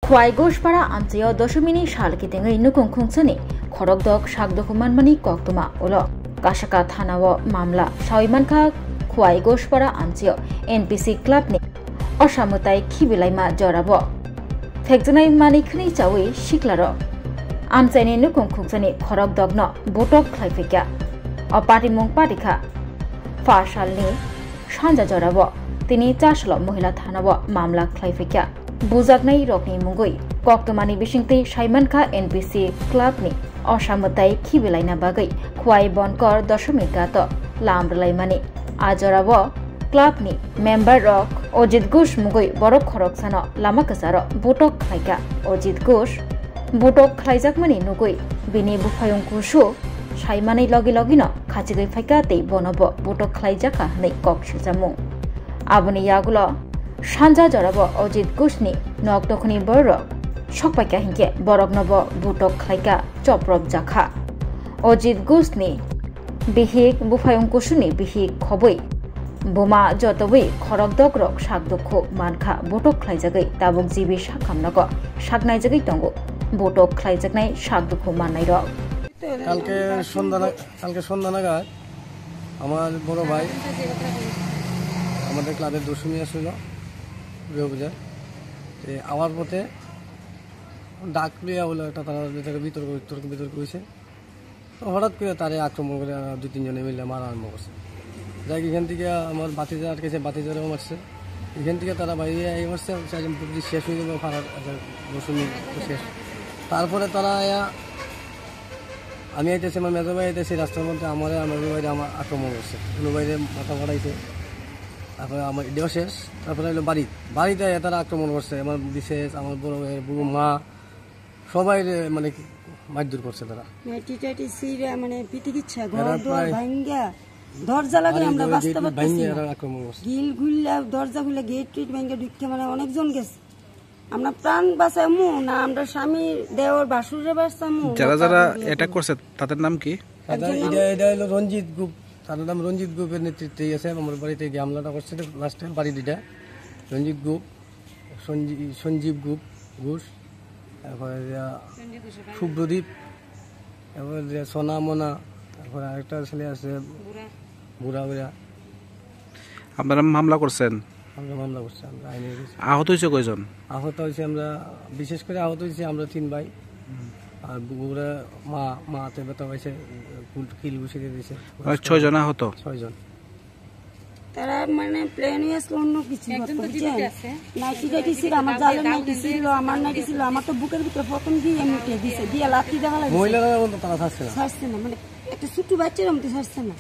Khwai Goshpara Amtio Doshomini Shalkiting Nukung Kungsani, Korokdok Shagdokumanmani Koktuma Ulo, Kashaka Thanawo Mamla, Shaimanka, Khwai Goshpara Amtio, NPC Club Ni, Oshamutai Kibilaima Jorabo. Tekzanai Manikni Chawi Shiklaro. Amtsani Nukung Kungsani, Korokdogno, Botok Klaifika, or Party Mung Patika, Farshalni, Shanja Jorabo, Tini Tashlo Mohila Thanawo, Mamla Klaifika. Buzagnai Rokni Mungui, Koktomani Bishingti, Shaimanka NPC Club Ni, Oshamutai Kibilaina Bagai, Khwai Bonkor Doshomikato, Lambralaimani, Ajorabo, Club Ni, Member Rock, Ojit Gush Mugui, Borok Khoroksano, Lamakasaro, Butok Klaika, Ojit Gush, Butok Klaijakmani Nugui, Bini Bufayung Kushu, Shaimani Logi Logino, Kachigi Fakati, Bonobo, Butok Klaijaka, Ni Kok Shuzamu. Abuni Yagulo, Shanja Jorabo, Ojit Gushni, Nok Dokuni Boro, Shokpaka Hinke, Borok Nobo, Butok Klaika, Choprop Jaka. Ojit Gusni, Bihik, Bufayung Kushuni, Bihik Kobui, Buma Jotowi, Korok Dogrok, Shagdoko, Manka, Butok Klaijagai, Tabuk Zibi Shakamnago, Shagnai Tongo, Butok Klaijagnai, Shagdoko Manairo. কালকে সন্ধ্যা নাগাদ আমার বড় ভাই আমাদের ক্লাবের দশমী আসছিল বিয়োগজা আমার পথে ডাক লিয়া বলে একটা তারা বিতর্ক হয়েছে হঠাৎ করে তারে আক্রমণ করে দুই তিনজনে মিলে মারা আরম্ভ করছে যাই এখান থেকে আমার বাতিজা আটকেছে বাতিজারও মারছে এখান থেকে তারা বাইরে মারছে শেষ হয়ে যাবে ফারার দশমী শেষ তারপরে তারা আমি আইতেছি আমার মেজো ভাই আইতেছি রাস্তার মধ্যে আমার মেজো ভাইরে আমার আক্রমণ করছে মেজো ভাইরে মাথা ফাটাইছে তারপরে আমার এটাও শেষ তারপরে হলো বাড়িতে তারা আক্রমণ করছে আমার বিশেষ আমার বড় ভাইয়ের বুড়ো মা সবাই মানে মারধর করছে তারা মানে পিটিকিচ্ছা ঘর দুয়ার ভাঙ্গা দরজা লাগে আমরা বাঁচতে পারতেছি গিল গুল্লা দরজা গুলা গেট টিট ভাঙ্গা ঢুকতে মানে অনেকজন গেছে আমরা প্রাণ বাঁচামু না আমরা স্বামী দেওর বাসুরে বাঁচামু যারা যারা অ্যাটাক করছে তাদের নাম কি এটা হলো রঞ্জিত গ্রুপ তার নাম রঞ্জিত গ্রুপের নেতৃত্বে আছে আমার বাড়িতে গিয়ে হামলাটা করছে লাস্ট টাইম বাড়ি দুইটা রঞ্জিত গ্রুপ সঞ্জীব গ্রুপ ঘোষ তারপরে শুভ্রদীপ তারপরে সোনা মোনা তারপরে আরেকটা ছেলে আছে বুড়া বুড়া আপনারা মামলা করছেন মামলা করছে আমরা আইনে আহত হয়েছে কয়জন আহত হয়েছে আমরা বিশেষ করে আহত হয়েছি আমরা 3 ভাই আর বুড়া মাতে ব্যথা হয়েছে কিল বসিয়ে দিয়েছে 6 জন আহত 6 জন তারা মানে প্লেন আসলো অন্য কিছু নাইটি ছিল আমার জালের নাইটি ছিল আমার নাইটি ছিল আমার তো বুকের ভিতরে প্রথম দিয়ে এমনি দিছে দিয়ে লাঠি দেখা লাগে মহিলারা তারা ছাড়ছে না মানে একটা ছোট বাচ্চার মতো ছাড়ছে না